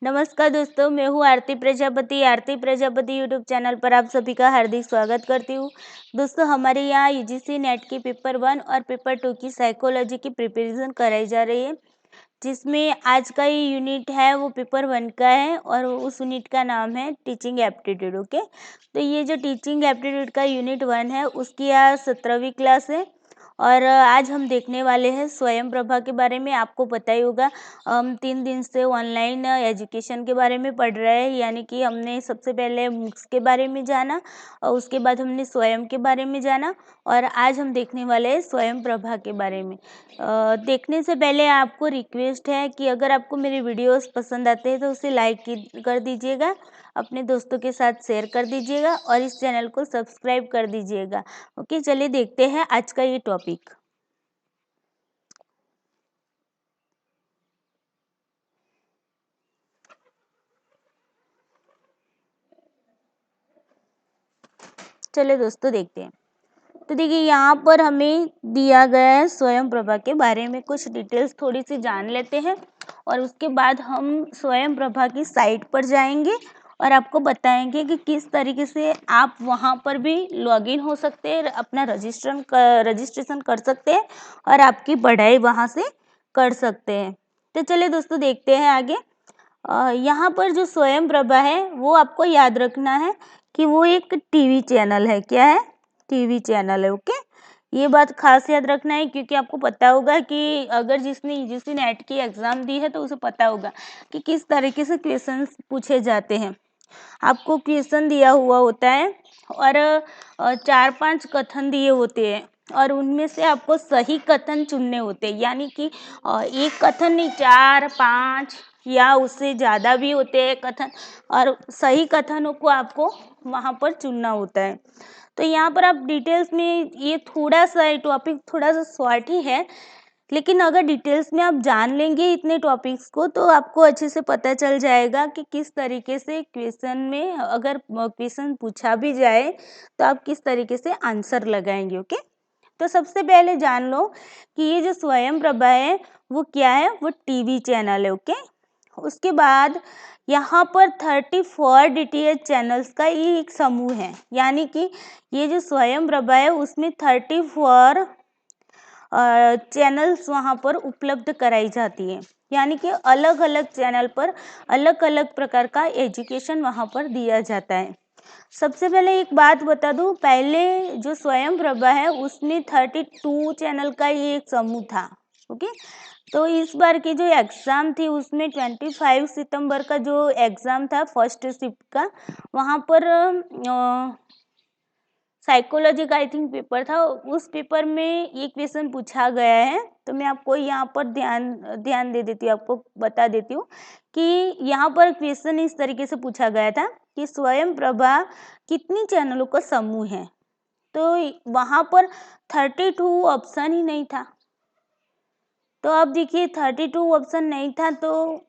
नमस्कार दोस्तों, मैं हूँ आरती प्रजापति यूट्यूब चैनल पर आप सभी का हार्दिक स्वागत करती हूँ। दोस्तों, हमारे यहाँ यूजीसी नेट की पेपर 1 और पेपर 2 की साइकोलॉजी की प्रिपरेशन कराई जा रही है, जिसमें आज का ये यूनिट है वो पेपर 1 का है और उस यूनिट का नाम है टीचिंग एप्टीट्यूड। ओके, तो ये जो टीचिंग एप्टीट्यूड का यूनिट 1 है उसकी आज 17वीं क्लास है और आज हम देखने वाले हैं स्वयं प्रभा के बारे में। आपको पता ही होगा, हम 3 दिन से ऑनलाइन एजुकेशन के बारे में पढ़ रहे हैं, यानी कि हमने सबसे पहले बुक्स के बारे में जाना और उसके बाद हमने स्वयं के बारे में जाना और आज हम देखने वाले हैं स्वयं प्रभा के बारे में। देखने से पहले आपको रिक्वेस्ट है कि अगर आपको मेरे वीडियोस पसंद आते हैं तो उसे लाइक कर दीजिएगा, अपने दोस्तों के साथ शेयर कर दीजिएगा और इस चैनल को सब्सक्राइब कर दीजिएगा। ओके, चलिए देखते हैं आज का ये टॉपिक। चलिए दोस्तों देखते हैं। तो देखिए, यहाँ पर हमें दिया गया है स्वयं प्रभा के बारे में कुछ डिटेल्स थोड़ी सी जान लेते हैं और उसके बाद हम स्वयं प्रभा की साइट पर जाएंगे और आपको बताएंगे कि किस तरीके से आप वहाँ पर भी लॉगिन हो सकते हैं, अपना रजिस्ट्रेशन कर सकते हैं और आपकी पढ़ाई वहाँ से कर सकते हैं। तो चलिए दोस्तों देखते हैं आगे। यहाँ पर जो स्वयं प्रभा है वो आपको याद रखना है कि वो एक टीवी चैनल है। क्या है? टीवी चैनल है। ओके, ये बात खास याद रखना है क्योंकि आपको पता होगा कि अगर जिसने नेट की एग्जाम दी है तो उसे पता होगा कि किस तरीके से क्वेश्चंस पूछे जाते हैं। आपको क्वेश्चन दिया हुआ होता है और 4-5 कथन दिए होते हैं और उनमें से आपको सही कथन चुनने होते हैं, यानी कि एक कथन नहीं, 4-5 या उससे ज़्यादा भी होते हैं कथन और सही कथनों को आपको वहाँ पर चुनना होता है। तो यहाँ पर आप डिटेल्स में ये थोड़ा सा टॉपिक थोड़ा सा शॉर्ट ही है, लेकिन अगर डिटेल्स में आप जान लेंगे इतने टॉपिक्स को तो आपको अच्छे से पता चल जाएगा कि किस तरीके से क्वेश्चन में अगर क्वेश्चन पूछा भी जाए तो आप किस तरीके से आंसर लगाएंगे। ओके, तो सबसे पहले जान लो कि ये जो स्वयं प्रभा है वो क्या है, वो टीवी चैनल है। ओके, उसके बाद यहाँ पर 34 डीटीएच चैनल्स का ये एक समूह है, यानी कि ये जो स्वयं प्रभा है उसमें 34 चैनल्स वहाँ पर उपलब्ध कराई जाती है, यानी कि अलग अलग चैनल पर अलग अलग प्रकार का एजुकेशन वहाँ पर दिया जाता है। सबसे पहले एक बात बता दूं, पहले जो स्वयं प्रभा है उसमें 32 चैनल का ये एक समूह था। ओके, तो इस बार की जो एग्ज़ाम थी उसमें 25 सितंबर का जो एग्ज़ाम था फर्स्ट शिफ्ट का, वहाँ पर साइकोलॉजी का आई थिंक पेपर था। उस पेपर में ये क्वेश्चन पूछा गया है, तो मैं आपको यहाँ पर ध्यान दे देती हूँ, आपको बता देती हूँ कि यहाँ पर क्वेश्चन इस तरीके से पूछा गया था कि स्वयं प्रभा कितनी चैनलों का समूह है। तो वहाँ पर 32 ऑप्शन ही नहीं था। तो अब देखिए 32 ऑप्शन नहीं था तो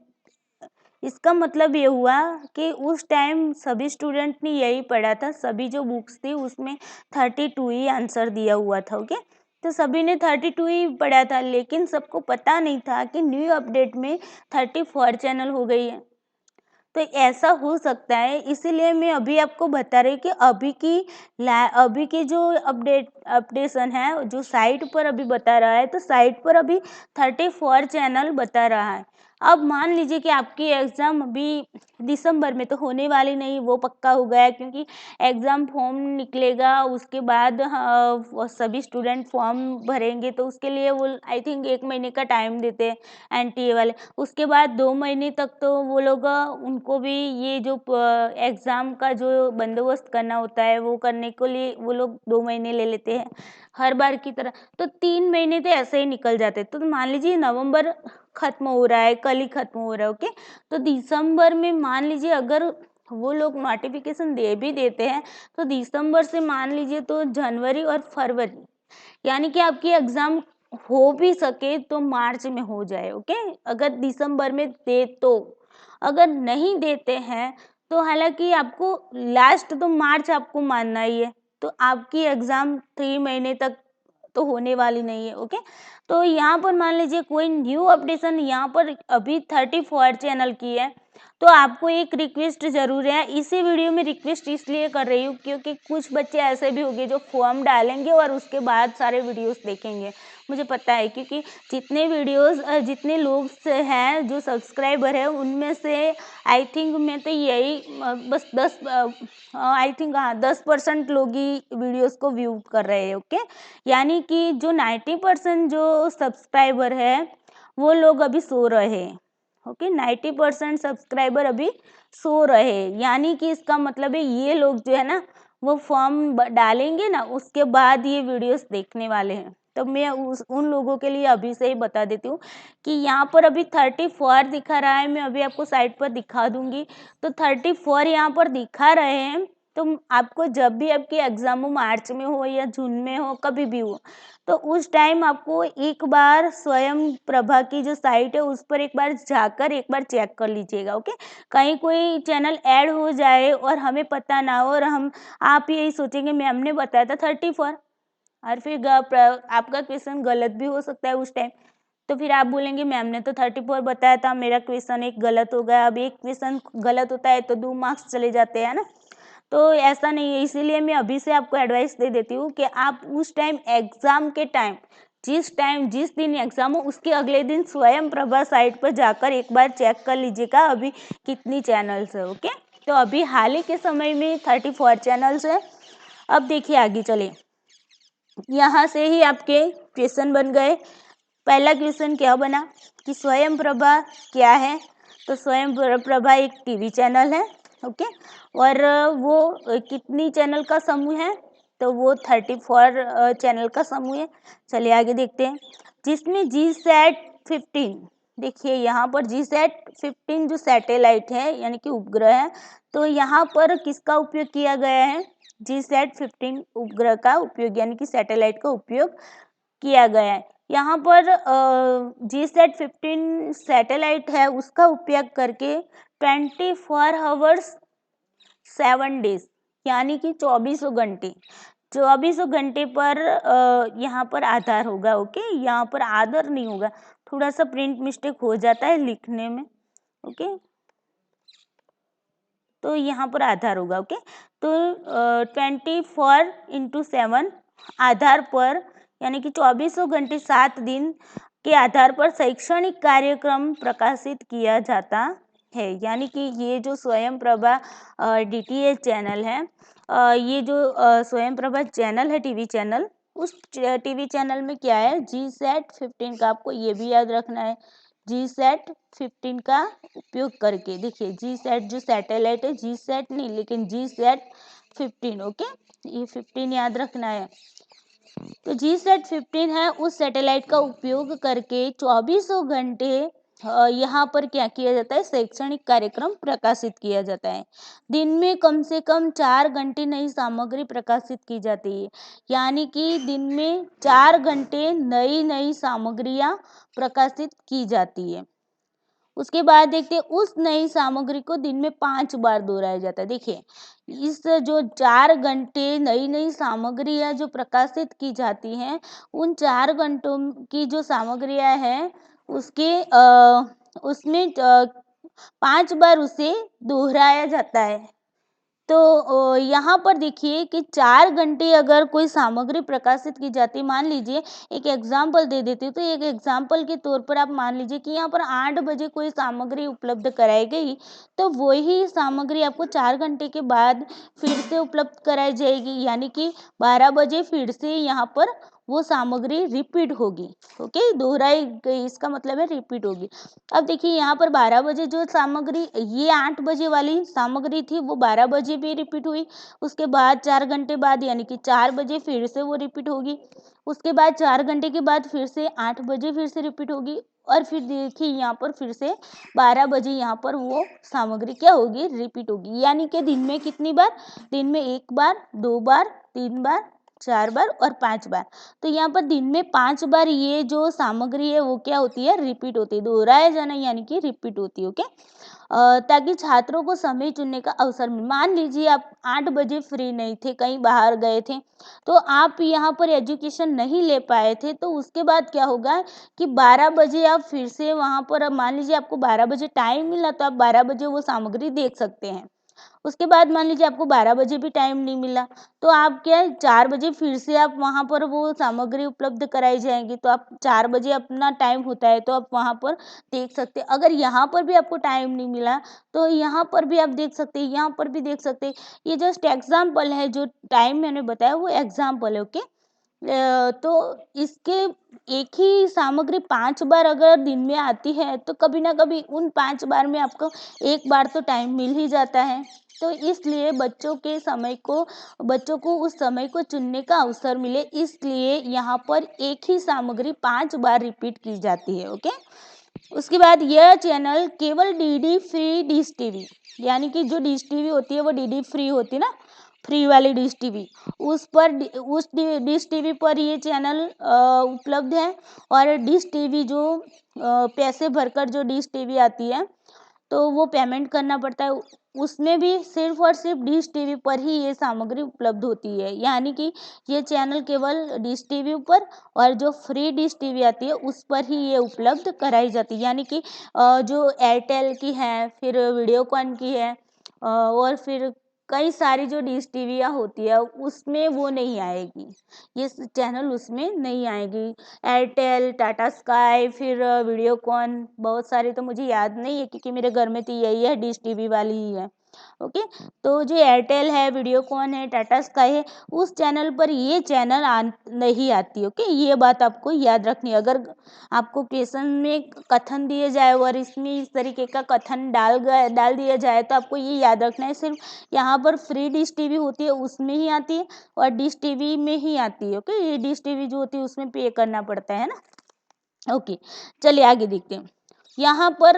इसका मतलब ये हुआ कि उस टाइम सभी स्टूडेंट ने यही पढ़ा था, सभी जो बुक्स थी उसमें 32 ही आंसर दिया हुआ था। ओके, तो सभी ने 32 ही पढ़ा था, लेकिन सबको पता नहीं था कि न्यू अपडेट में 34 चैनल हो गई है। तो ऐसा हो सकता है, इसीलिए मैं अभी आपको बता रही कि अभी की जो अपडेशन है जो साइट पर अभी बता रहा है, तो साइट पर अभी 34 चैनल बता रहा है। अब मान लीजिए कि आपकी एग्ज़ाम अभी दिसंबर में तो होने वाली नहीं, वो पक्का हो गया है क्योंकि एग्ज़ाम फॉर्म निकलेगा उसके बाद वो सभी स्टूडेंट फॉर्म भरेंगे, तो उसके लिए वो आई थिंक 1 महीने का टाइम देते हैं एनटीए वाले। उसके बाद 2 महीने तक तो वो लोग उनको भी ये जो एग्ज़ाम का जो बंदोबस्त करना होता है वो करने के लिए वो लोग 2 महीने ले लेते हैं हर बार की तरह, तो 3 महीने तो ऐसे ही निकल जाते हैं। तो मान लीजिए नवंबर खत्म हो रहा है, कल ही खत्म हो रहा है। ओके, तो दिसंबर में मान लीजिए अगर वो लोग नोटिफिकेशन दे भी देते हैं तो दिसंबर से मान लीजिए तो जनवरी और फरवरी, यानी कि आपकी एग्ज़ाम हो भी सके तो मार्च में हो जाए। ओके, अगर दिसंबर में दे तो, अगर नहीं देते हैं तो हालांकि आपको लास्ट तो मार्च आपको मानना ही है, तो आपकी एग्ज़ाम 3 महीने तक तो होने वाली नहीं है। ओके, तो यहाँ पर मान लीजिए कोई न्यू अपडेशन यहाँ पर अभी 34 चैनल की है, तो आपको एक रिक्वेस्ट ज़रूर है, इसी वीडियो में रिक्वेस्ट इसलिए कर रही हूँ क्योंकि कुछ बच्चे ऐसे भी होंगे जो फॉर्म डालेंगे और उसके बाद सारे वीडियोस देखेंगे, मुझे पता है, क्योंकि जितने लोग हैं जो सब्सक्राइबर है उनमें से आई थिंक मैं तो यही बस 10% लोग ही वीडियोस को व्यू कर रहे हैं। ओके, यानी कि जो 90% जो सब्सक्राइबर है वो लोग अभी सो रहे हैं। ओके, 90% सब्सक्राइबर अभी सो रहे हैं, यानी कि इसका मतलब है ये लोग जो है ना वो फॉर्म डालेंगे ना, उसके बाद ये वीडियोस देखने वाले हैं। तो मैं उन लोगों के लिए अभी से ही बता देती हूँ कि यहाँ पर अभी 34 दिखा रहा है, मैं अभी आपको साइड पर दिखा दूंगी। तो 34 यहाँ पर दिखा रहे हैं। तो आपको जब भी आपकी एग्जाम हो, मार्च में हो या जून में हो, कभी भी हो, तो उस टाइम आपको एक बार स्वयं प्रभा की जो साइट है उस पर एक बार जाकर एक बार चेक कर लीजिएगा। ओके, कहीं कोई चैनल ऐड हो जाए और हमें पता ना हो और आप यही सोचेंगे मैम ने बताया था 34, और फिर आपका क्वेश्चन गलत भी हो सकता है उस टाइम। तो फिर आप बोलेंगे मैम ने तो 34 बताया था, मेरा क्वेश्चन एक गलत हो गया। अब एक क्वेश्चन गलत होता है तो 2 मार्क्स चले जाते हैं ना। तो ऐसा नहीं है, इसीलिए मैं अभी से आपको एडवाइस दे देती हूँ कि आप उस टाइम एग्जाम के टाइम जिस दिन एग्जाम हो उसके अगले दिन स्वयं प्रभा साइट पर जाकर एक बार चेक कर लीजिएगा अभी कितनी चैनल्स है। ओके, तो अभी हाल ही के समय में 34 चैनल्स है। अब देखिए आगे चले, यहाँ से ही आपके क्वेश्चन बन गए। पहला क्वेश्चन क्या बना कि स्वयं प्रभा क्या है। तो स्वयं प्रभा एक टीवी चैनल है। ओके, और वो कितनी चैनल का समूह है, तो वो 34 चैनल का समूह है। चलिए आगे देखते हैं, जिसमें GSAT-15, देखिए यहाँ पर GSAT-15 जो सैटेलाइट है यानी कि उपग्रह है, तो यहाँ पर किसका उपयोग किया गया है, GSAT-15 उपग्रह का उपयोग यानी कि सैटेलाइट का उपयोग किया गया है। यहाँ पर GSAT-15 सैटेलाइट है, उसका उपयोग करके 24 आवर्स 7 डेज यानी कि 24 घंटे पर यहाँ पर आधार होगा। ओके, यहाँ पर आधार नहीं होगा, थोड़ा सा प्रिंट मिस्टेक हो जाता है लिखने में। ओके, तो यहाँ पर आधार होगा। ओके, तो 24x7 आधार पर यानी कि 24 घंटे 7 दिन के आधार पर शैक्षणिक कार्यक्रम प्रकाशित किया जाता है। यानी कि ये जो स्वयं प्रभा DTH चैनल है, ये जो स्वयं प्रभा चैनल है टीवी चैनल, उस टीवी चैनल में क्या है, GSAT-15 का, आपको ये भी याद रखना है, GSAT-15 का उपयोग करके। देखिए GSAT जो सैटेलाइट है, GSAT नहीं लेकिन GSAT-15। ओके, ये 15 याद रखना है। तो GSAT-15 है, उस सैटेलाइट का उपयोग करके 24 घंटे यहाँ पर क्या किया जाता है, शैक्षणिक कार्यक्रम प्रकाशित किया जाता है। दिन में कम से कम 4 घंटे नई सामग्री प्रकाशित की जाती है, यानी कि दिन में 4 घंटे नई सामग्रियां प्रकाशित की जाती है। उसके बाद देखते हैं उस नई सामग्री को दिन में 5 बार दोहराया जाता है। देखिए इस जो 4 घंटे नई सामग्रियां जो प्रकाशित की जाती हैं, उन 4 घंटों की जो सामग्रियां हैं उसके उसमें 5 बार उसे दोहराया जाता है। तो यहाँ पर देखिए कि 4 घंटे अगर कोई सामग्री प्रकाशित की जाती है, मान लीजिए एक एग्जाम्पल दे देती हूँ, तो एक एग्जाम्पल के तौर पर आप मान लीजिए कि यहाँ पर 8 बजे कोई सामग्री उपलब्ध कराई गई, तो वही सामग्री आपको 4 घंटे के बाद फिर से उपलब्ध कराई जाएगी, यानी कि 12 बजे फिर से यहाँ पर वो सामग्री रिपीट होगी। ओके, दोहराई गई, इसका मतलब है रिपीट होगी। अब देखिए यहाँ पर 12 बजे जो सामग्री, ये 8 बजे वाली सामग्री थी, वो 12 बजे भी रिपीट हुई। उसके बाद 4 घंटे बाद यानी कि 4 बजे फिर से वो रिपीट होगी। उसके बाद 4 घंटे के बाद फिर से 8 बजे फिर से रिपीट होगी। और फिर देखिए यहाँ पर फिर से 12 बजे यहाँ पर वो सामग्री क्या होगी, रिपीट होगी। यानी कि दिन में कितनी बार, दिन में 1 बार, 2 बार, 3 बार, 4 बार और 5 बार। तो यहाँ पर दिन में 5 बार ये जो सामग्री है वो क्या होती है, रिपीट होती है, दोहराया जाना यानी कि रिपीट होती है। ओके, ताकि छात्रों को समय चुनने का अवसर मिले। मान लीजिए आप 8 बजे फ्री नहीं थे, कहीं बाहर गए थे, तो आप यहाँ पर एजुकेशन नहीं ले पाए थे, तो उसके बाद क्या होगा कि 12 बजे आप फिर से वहाँ पर, अब मान लीजिए आपको 12 बजे टाइम मिला तो आप 12 बजे वो सामग्री देख सकते हैं। उसके बाद मान लीजिए आपको 12 बजे भी टाइम नहीं मिला, तो आप क्या है 4 बजे फिर से आप वहाँ पर वो सामग्री उपलब्ध कराई जाएगी, तो आप 4 बजे अपना टाइम होता है तो आप वहाँ पर देख सकते हैं। अगर यहाँ पर भी आपको टाइम नहीं मिला तो यहाँ पर भी आप देख सकते हैं, यहाँ पर भी देख सकते हैं। ये जस्ट एग्जाम्पल है, जो टाइम मैंने बताया वो एग्जाम्पल है। ओके, तो इसके एक ही सामग्री 5 बार अगर दिन में आती है तो कभी ना कभी उन 5 बार में आपको एक बार तो टाइम मिल ही जाता है। तो इसलिए बच्चों को उस समय को चुनने का अवसर मिले, इसलिए यहाँ पर एक ही सामग्री 5 बार रिपीट की जाती है। ओके, उसके बाद यह चैनल केवल डीडी फ्री डिश टीवी, यानी कि जो डिश टीवी होती है वो डीडी फ्री होती है ना, फ्री वाली डिश टीवी, उस डिश टीवी पर ये चैनल उपलब्ध है। और डिश टीवी जो पैसे भरकर जो डिश टीवी आती है तो वो पेमेंट करना पड़ता है, उसमें भी सिर्फ और सिर्फ डिश टीवी पर ही ये सामग्री उपलब्ध होती है। यानी कि ये चैनल केवल डिश टीवी पर और जो फ्री डिश टीवी आती है उस पर ही ये उपलब्ध कराई जाती है। यानी कि जो एयरटेल की है, फिर वीडियोकॉन की है, और फिर कई सारी जो डिश टीवियाँ होती है उसमें वो नहीं आएगी, ये चैनल उसमें नहीं आएगी। एयरटेल, टाटा स्काई, फिर वीडियोकॉन, बहुत सारे तो मुझे याद नहीं है क्योंकि मेरे घर में तो यही है, डिश टीवी वाली ही है। ओके, तो जो एयरटेल है, वीडियोकॉन है, टाटा स्काई है, उस चैनल पर ये चैनल नहीं आती। ओके, ये बात आपको याद रखनी है। अगर आपको क्वेश्चन में कथन दिए जाए और इसमें इस तरीके का कथन डाल दिया जाए तो आपको ये याद रखना है, सिर्फ यहाँ पर फ्री डिश टीवी होती है उसमें ही आती है और डिश टीवी में ही आती है। ओके, ये डिश टीवी जो होती है उसमें पे करना पड़ता है ना। ओके, चलिए आगे देखते हैं। यहाँ पर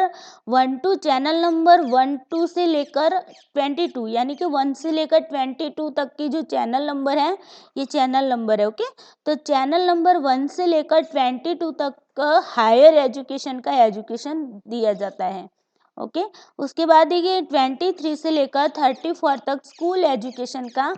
1 चैनल नंबर 1 से लेकर 22, यानी कि 1 से लेकर 22 तक की जो चैनल नंबर है ये चैनल नंबर है। ओके, तो चैनल नंबर 1 से लेकर 22 तक का हायर एजुकेशन का एजुकेशन दिया जाता है। ओके, उसके बाद देखिए 23 से लेकर 34 तक स्कूल एजुकेशन का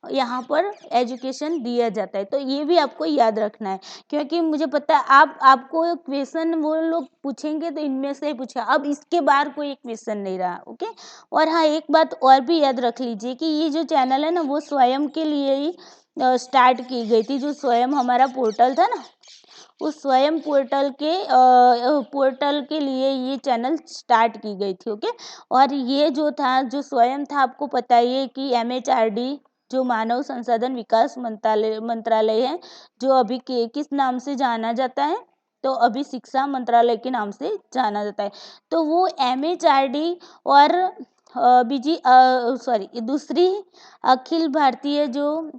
यहाँ पर एजुकेशन दिया जाता है। तो ये भी आपको याद रखना है, क्योंकि मुझे पता है आपको क्वेश्चन वो लोग पूछेंगे तो इनमें से ही पूछा, अब इसके बाहर कोई क्वेश्चन नहीं रहा। ओके, और हाँ एक बात और भी याद रख लीजिए कि ये जो चैनल है ना वो स्वयं के लिए ही स्टार्ट की गई थी। जो स्वयं हमारा पोर्टल था ना, उस स्वयं पोर्टल के लिए ये चैनल स्टार्ट की गई थी। ओके, और ये जो था, जो स्वयं था, आपको पता ही है कि MHRD जो मानव संसाधन विकास मंत्रालय है, जो अभी किस नाम से जाना जाता है, तो अभी शिक्षा मंत्रालय के नाम से जाना जाता है। तो वो MHRD और दूसरी अखिल भारतीय जो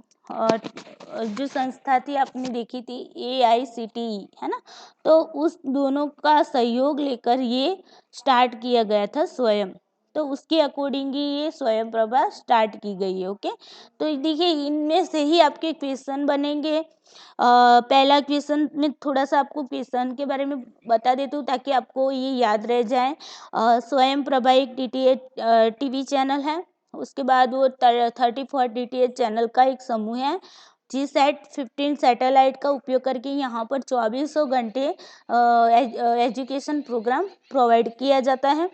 संस्था थी आपने देखी थी AICTE, है ना, तो उस दोनों का सहयोग लेकर ये स्टार्ट किया गया था स्वयं। तो उसके अकॉर्डिंग ही ये स्वयं प्रभा स्टार्ट की गई है। ओके, तो देखिए इनमें से ही आपके क्वेश्चन बनेंगे। पहला क्वेश्चन में थोड़ा सा आपको क्वेश्चन के बारे में बता देती हूँ ताकि आपको ये याद रह जाए। स्वयं प्रभा एक DTH टीवी चैनल है। उसके बाद वो 34 DTH चैनल का एक समूह है। GSAT 15 सैटेलाइट का उपयोग करके यहाँ पर 2400 घंटे एजुकेशन प्रोग्राम प्रोवाइड किया जाता है।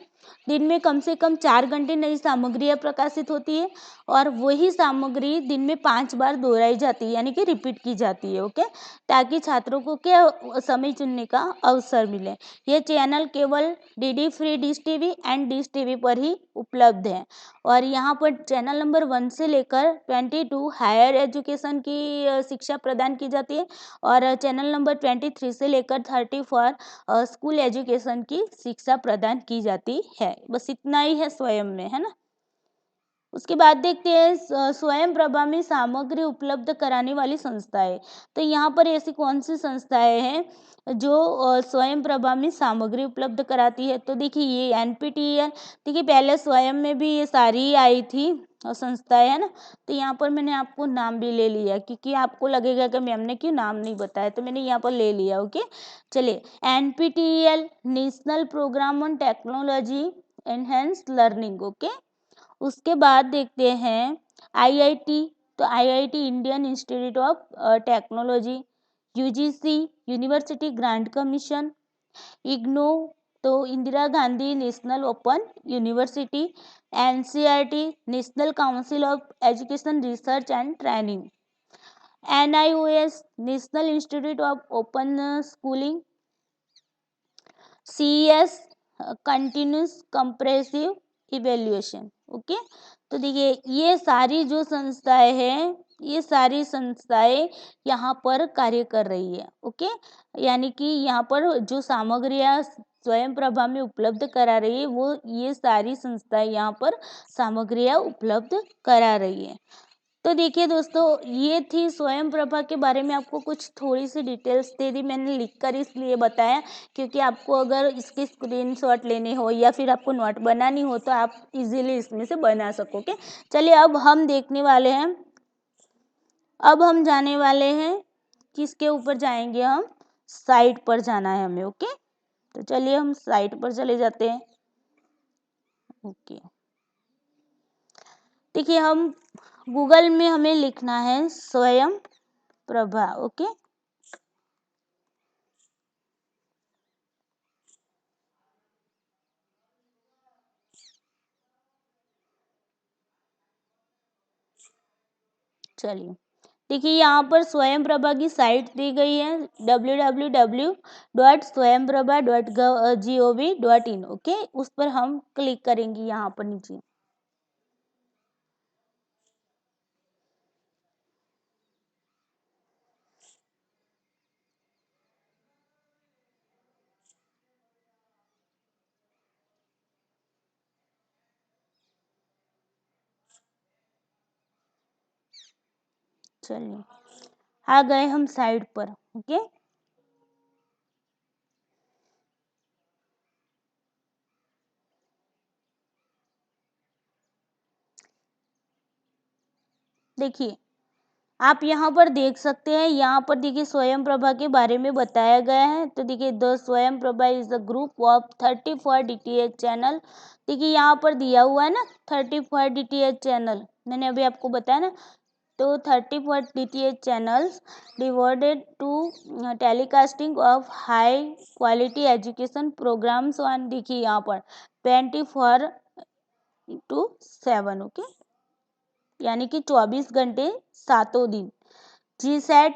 दिन में कम से कम 4 घंटे नई सामग्रियाँ प्रकाशित होती है और वही सामग्री दिन में 5 बार दोहराई जाती है, यानी कि रिपीट की जाती है। ओके, ताकि छात्रों को क्या समय चुनने का अवसर मिले। ये चैनल केवल DD free dish TV and dish TV पर ही उपलब्ध है। और यहाँ पर चैनल नंबर 1 से लेकर 22 हायर एजुकेशन की शिक्षा प्रदान की जाती है और चैनल नंबर 23 से लेकर 34 स्कूल एजुकेशन की शिक्षा प्रदान की जाती है। बस इतना ही है स्वयं में, है ना। उसके बाद देखते हैं स्वयं प्रभा में सामग्री उपलब्ध कराने वाली संस्थाएं। तो यहाँ पर ऐसी कौन सी संस्थाएं हैं जो स्वयं प्रभा में सामग्री उपलब्ध कराती है। तो देखिए ये NPTEL, देखिए पहले स्वयं में भी ये सारी आई थी, संस्थाएं है ना, तो यहाँ पर मैंने आपको नाम भी ले लिया क्योंकि आपको लगेगा कि मैम ने क्यों नाम नहीं बताया, तो मैंने यहाँ पर ले लिया। ओके, चलिए NPTEL national programme on technology enhance learning. Okay, उसके बाद देखते हैं IIT, तो IIT Indian institute of technology, UGC university grant commission, IGNOU तो Indira Gandhi national open university, NCERT national council of education research and training, NIOS national institute of open schooling, CES continuous comprehensive evaluation. Okay, तो देखिए ये सारी जो संस्थाएं हैं, ये सारी संस्थाएं यहाँ पर कार्य कर रही है। ओके, यानी कि यहाँ पर जो सामग्रियाँ स्वयं प्रभा में उपलब्ध करा रही है, वो ये सारी संस्थाएं यहाँ पर सामग्रियाँ उपलब्ध करा रही है। तो देखिए दोस्तों, ये थी स्वयं प्रभा के बारे में आपको कुछ थोड़ी सी डिटेल्स दे दी। मैंने लिखकर इसलिए बताया क्योंकि आपको अगर इसके स्क्रीनशॉट लेने हो या फिर आपको नोट बनानी हो तो आप इजीली इसमें से बना सकोगे। चलिए अब हम देखने वाले हैं, अब हम जाने वाले हैं किसके ऊपर जाएंगे, हम साइट पर जाना है हमें। ओके, तो चलिए हम साइट पर चले जाते हैं। ओके, देखिए हम गूगल में हमें लिखना है स्वयं प्रभा। ओके, चलिए देखिए यहाँ पर स्वयं प्रभा की साइट दी गई है www.swayamprabha.gov.in। ओके, उस पर हम क्लिक करेंगे यहाँ पर नीचे। चलिए आ गए हम साइट पर। ओके, देखिए आप यहाँ पर देख सकते हैं, यहाँ पर देखिए स्वयं प्रभा के बारे में बताया गया है। तो देखिए द स्वयं Prabha is the group of 34 DTH channel. देखिए यहाँ पर दिया हुआ है ना 34 DTH चैनल, मैंने अभी आपको बताया ना। तो 34 DTH channels devoted to telecasting of high quality education programs on, देखिए यहाँ पर 24/7। ओके, यानी कि 24 घंटे 7 दिन। GSAT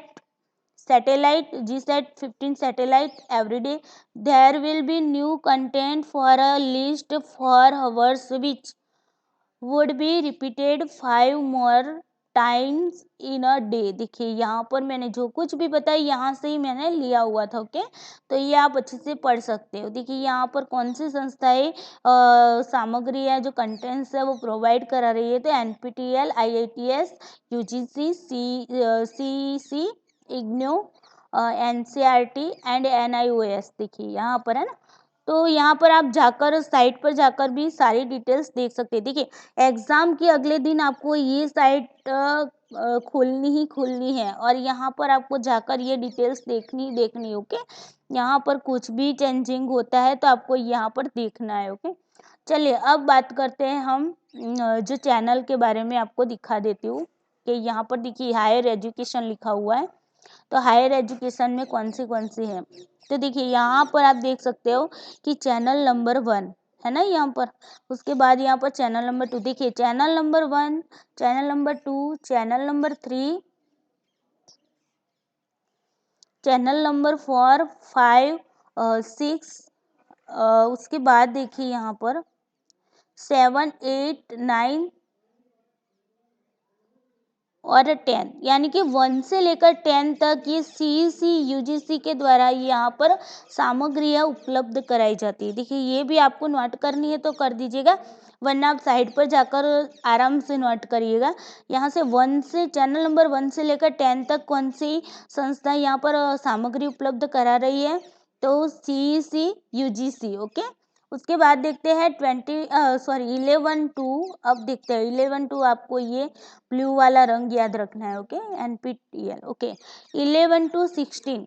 15 satellite every day. There will be new content for a list for hours which would be repeated 5 more times in a day. देखिए यहाँ पर मैंने जो कुछ भी बताया यहाँ से ही मैंने लिया हुआ था। ओके, तो ये आप अच्छे से पढ़ सकते हो। देखिए यहाँ पर कौन सी संस्थाएं सामग्री है जो कंटेंट्स है वो प्रोवाइड करा रही है, तो NPTEL, IITS, UGC, CEC, IGNOU, NCERT and NIOS। देखिए यहाँ पर है ना, तो यहाँ पर आप जाकर साइट पर जाकर भी सारी डिटेल्स देख सकते हैं। देखिए एग्जाम के अगले दिन आपको ये साइट खोलनी ही खोलनी है और यहाँ पर आपको जाकर ये डिटेल्स देखनी। ओके, यहाँ पर कुछ भी चेंजिंग होता है तो आपको यहाँ पर देखना है। ओके, चलिए अब बात करते हैं हम जो चैनल के बारे में आपको दिखा देती हूँ कि यहाँ पर देखिए हायर एजुकेशन लिखा हुआ है। तो हायर एजुकेशन में कौन सी है, तो देखिए यहाँ पर आप देख सकते हो कि चैनल नंबर 1 है ना यहाँ पर। उसके बाद यहाँ पर चैनल नंबर 2, देखिए channel number 1, channel number 2, channel number 3, channel number 4, 5, 6, उसके बाद देखिए यहाँ पर 7, 8, 9 और 10, यानी कि 1 से लेकर 10 तक ये CEC UGC के द्वारा यहाँ पर सामग्रियाँ उपलब्ध कराई जाती है। देखिए ये भी आपको नोट करनी है तो कर दीजिएगा, वरना आप साइट पर जाकर आराम से नोट करिएगा। यहाँ से 1 से चैनल नंबर 1 से लेकर 10 तक कौन सी संस्था यहाँ पर सामग्री उपलब्ध करा रही है, तो CEC UGC। ओके, उसके बाद देखते हैं 11-2। अब देखते हैं 11-2, आपको ये ब्लू वाला रंग याद रखना है। Okay, NPTEL। ओके, 11-16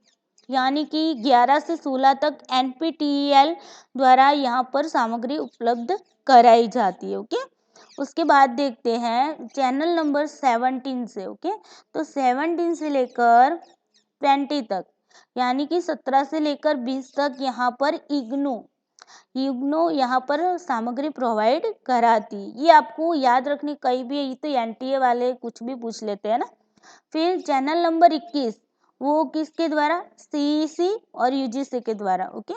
यानी कि 11 से 16 तक NPTEL द्वारा यहाँ पर सामग्री उपलब्ध कराई जाती है। ओके, उसके बाद देखते हैं चैनल नंबर 17 से। ओके, तो 17 से लेकर 20 तक यानी कि 17 से लेकर 20 तक यहाँ पर इग्नो यहाँ पर सामग्री प्रोवाइड कराती। ये आपको याद रखनी, कहीं भी ये तो NTA वाले कुछ भी पूछ लेते हैं ना। फिर चैनल नंबर 21 वो किसके द्वारा, CEC और UGC के द्वारा। ओके,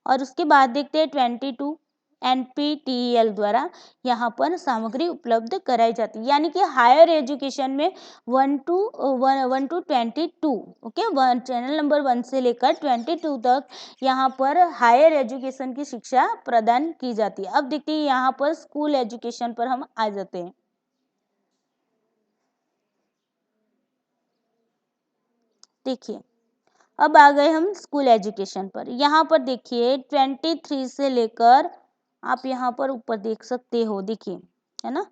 और उसके बाद देखते हैं 22 NPTEL द्वारा यहाँ पर सामग्री उपलब्ध कराई जाती है, यानी कि हायर एजुकेशन में 1 to 22। ओके, चैनल नंबर 1 से लेकर 22 तक यहाँ पर हायर एजुकेशन की शिक्षा प्रदान की जाती है। अब देखते हैं यहाँ पर स्कूल एजुकेशन पर हम आ जाते हैं। देखिए, अब आ गए हम स्कूल एजुकेशन पर। यहाँ पर देखिए 23 से लेकर, आप यहाँ पर ऊपर देख सकते हो, देखिए है ना,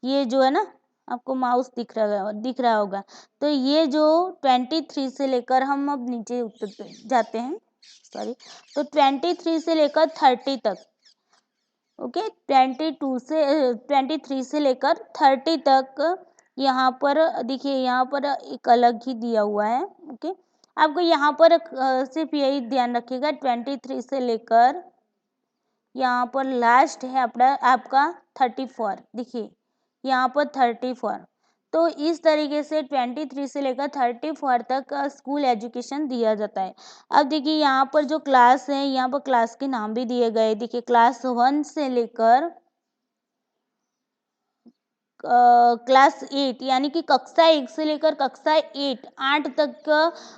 ये जो है ना, आपको माउस दिख रहा होगा। तो ये जो 23 से लेकर, हम अब नीचे उतर जाते हैं, सॉरी, तो 23 से लेकर 30 तक। ओके, 23 से लेकर 30 तक यहाँ पर देखिए, यहाँ पर एक अलग ही दिया हुआ है। ओके, आपको यहाँ पर सिर्फ यही ध्यान रखिएगा, 23 से लेकर यहाँ पर लास्ट है आपका 34। देखिए यहाँ पर 34। तो इस तरीके से 23 से लेकर 34 तक स्कूल एजुकेशन दिया जाता है। अब देखिए यहाँ पर जो क्लास है, यहाँ पर क्लास के नाम भी दिए गए। देखिए क्लास 1 से लेकर क्लास 8 यानी कि कक्षा 1 से लेकर कक्षा 8 तक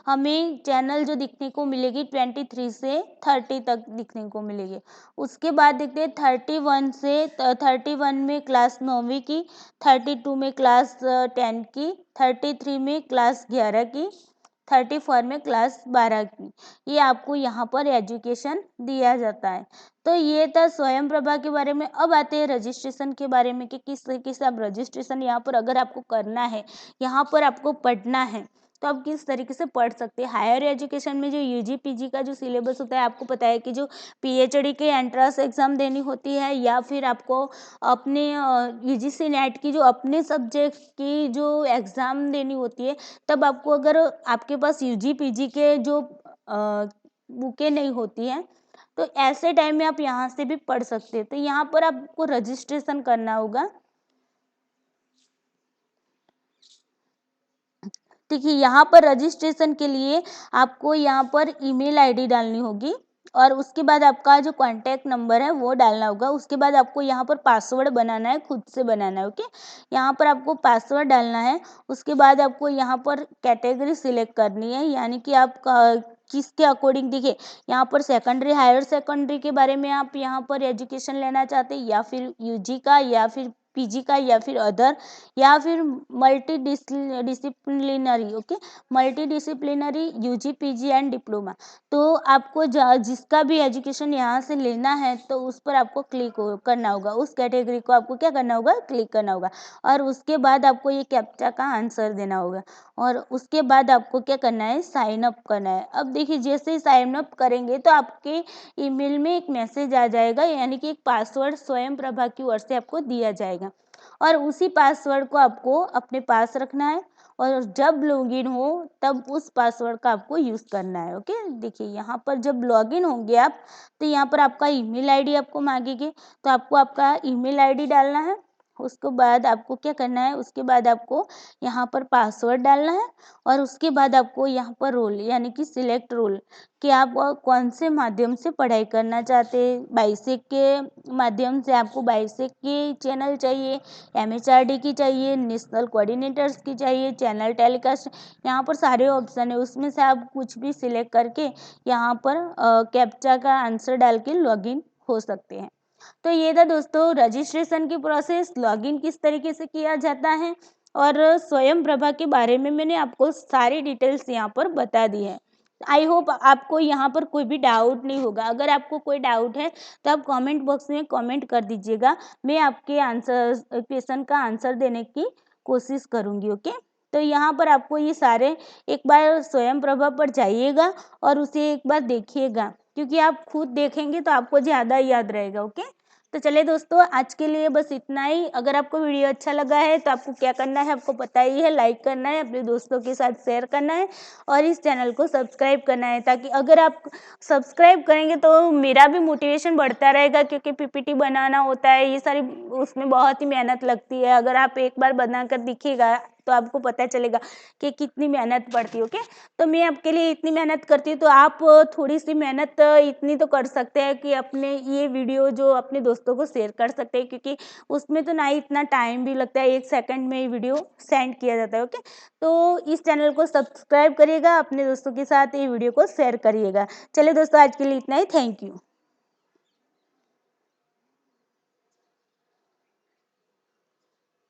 हमें चैनल जो दिखने को मिलेगी 23 से 30 तक दिखने को मिलेगी। उसके बाद देखते हैं 31 में क्लास 9वीं की, 32 में क्लास 10 की, 33 में क्लास 11 की, 34 में क्लास 12 की। ये आपको यहाँ पर एजुकेशन दिया जाता है। तो ये था स्वयं प्रभा के बारे में। अब आते हैं रजिस्ट्रेशन के बारे में कि किस तरीके से आप रजिस्ट्रेशन यहाँ पर अगर आपको करना है, यहाँ पर आपको पढ़ना है, तो आप किस तरीके से पढ़ सकते हैं। हायर एजुकेशन में जो UG PG का जो सिलेबस होता है, आपको पता है कि जो PhD के एंट्रेंस एग्जाम देनी होती है, या फिर आपको अपने UGC नेट की जो अपने सब्जेक्ट की जो एग्ज़ाम देनी होती है, तब आपको, अगर आपके पास UG PG के जो बुकें नहीं होती हैं, तो ऐसे टाइम में आप यहाँ से भी पढ़ सकते हैं। तो यहाँ पर आपको रजिस्ट्रेशन करना होगा। देखिए यहाँ पर रजिस्ट्रेशन के लिए आपको यहाँ पर ईमेल आईडी डालनी होगी, और उसके बाद आपका जो कॉन्टैक्ट नंबर है वो डालना होगा। उसके बाद आपको यहाँ पर पासवर्ड बनाना है, खुद से बनाना है। ओके, यहाँ पर आपको पासवर्ड डालना है। उसके बाद आपको यहाँ पर कैटेगरी सिलेक्ट करनी है, यानी कि आप किसके अकॉर्डिंग, देखिए यहाँ पर सेकेंडरी हायर सेकेंडरी के बारे में आप यहाँ पर एजुकेशन लेना चाहते हैं, या फिर UG का, या फिर PG का, या फिर अदर, या फिर multi disciplinary. Okay, multi disciplinary UG PG and diploma. तो आपको जिसका भी एजुकेशन यहाँ से लेना है, तो उस पर आपको क्लिक करना होगा, उस कैटेगरी को आपको क्या करना होगा, क्लिक करना होगा। और उसके बाद आपको ये कैप्चा का आंसर देना होगा, और उसके बाद आपको क्या करना है, साइन अप करना है। अब देखिए जैसे ही साइन अप करेंगे तो आपके ईमेल में एक मैसेज आ जाएगा, यानी कि एक पासवर्ड स्वयं प्रभा की ओर से आपको दिया जाएगा, और उसी पासवर्ड को आपको अपने पास रखना है, और जब लॉगिन हो तब उस पासवर्ड का आपको यूज़ करना है। ओके, देखिए यहाँ पर जब लॉगिन होंगे आप, तो यहाँ पर आपका ईमेल आईडी आपको मांगेगी, तो आपको आपका ईमेल आईडी डालना है। उसके बाद आपको क्या करना है, उसके बाद आपको यहाँ पर पासवर्ड डालना है, और उसके बाद आपको यहाँ पर रोल यानी कि सिलेक्ट रोल, कि आप कौन से माध्यम से पढ़ाई करना चाहते हैं। बाइसेक के माध्यम से आपको बाइसेक की चैनल चाहिए, MHRD की चाहिए, नेशनल कोऑर्डिनेटर्स की चाहिए, चैनल टेलीकास्ट, यहाँ पर सारे ऑप्शन है, उसमें से आप कुछ भी सिलेक्ट करके यहाँ पर कैप्चा का आंसर डाल के लॉगिन हो सकते हैं। तो ये था दोस्तों रजिस्ट्रेशन की प्रोसेस, लॉगिन किस तरीके से किया जाता है, और स्वयं प्रभा के बारे में मैंने आपको सारी डिटेल्स यहाँ पर बता दी है। आई होप आपको यहाँ पर कोई भी डाउट नहीं होगा। अगर आपको कोई डाउट है तो आप कमेंट बॉक्स में कमेंट कर दीजिएगा, मैं आपके आंसर क्वेश्चन का आंसर देने की कोशिश करूँगी। ओके, तो यहाँ पर आपको ये सारे एक बार स्वयं प्रभा पर जाइएगा और उसे एक बार देखिएगा, क्योंकि आप खुद देखेंगे तो आपको ज़्यादा याद रहेगा। ओके, तो चलिए दोस्तों, आज के लिए बस इतना ही। अगर आपको वीडियो अच्छा लगा है तो आपको क्या करना है, आपको पता ही है, लाइक करना है, अपने दोस्तों के साथ शेयर करना है और इस चैनल को सब्सक्राइब करना है, ताकि अगर आप सब्सक्राइब करेंगे तो मेरा भी मोटिवेशन बढ़ता रहेगा, क्योंकि पीपीटी बनाना होता है, ये सारी उसमें बहुत ही मेहनत लगती है। अगर आप एक बार बनाकर दिखिएगा तो आपको पता चलेगा कि कितनी मेहनत पड़ती है। ओके, तो मैं आपके लिए इतनी मेहनत करती हूँ, तो आप थोड़ी सी मेहनत इतनी तो कर सकते हैं कि अपने ये वीडियो जो अपने दोस्तों को शेयर कर सकते हैं, क्योंकि उसमें तो ना ही इतना टाइम भी लगता है, 1 सेकंड में ही वीडियो सेंड किया जाता है। ओके, तो इस चैनल को सब्सक्राइब करिएगा, अपने दोस्तों के साथ ये वीडियो को शेयर करिएगा। चलिए दोस्तों, आज के लिए इतना ही। Thank you.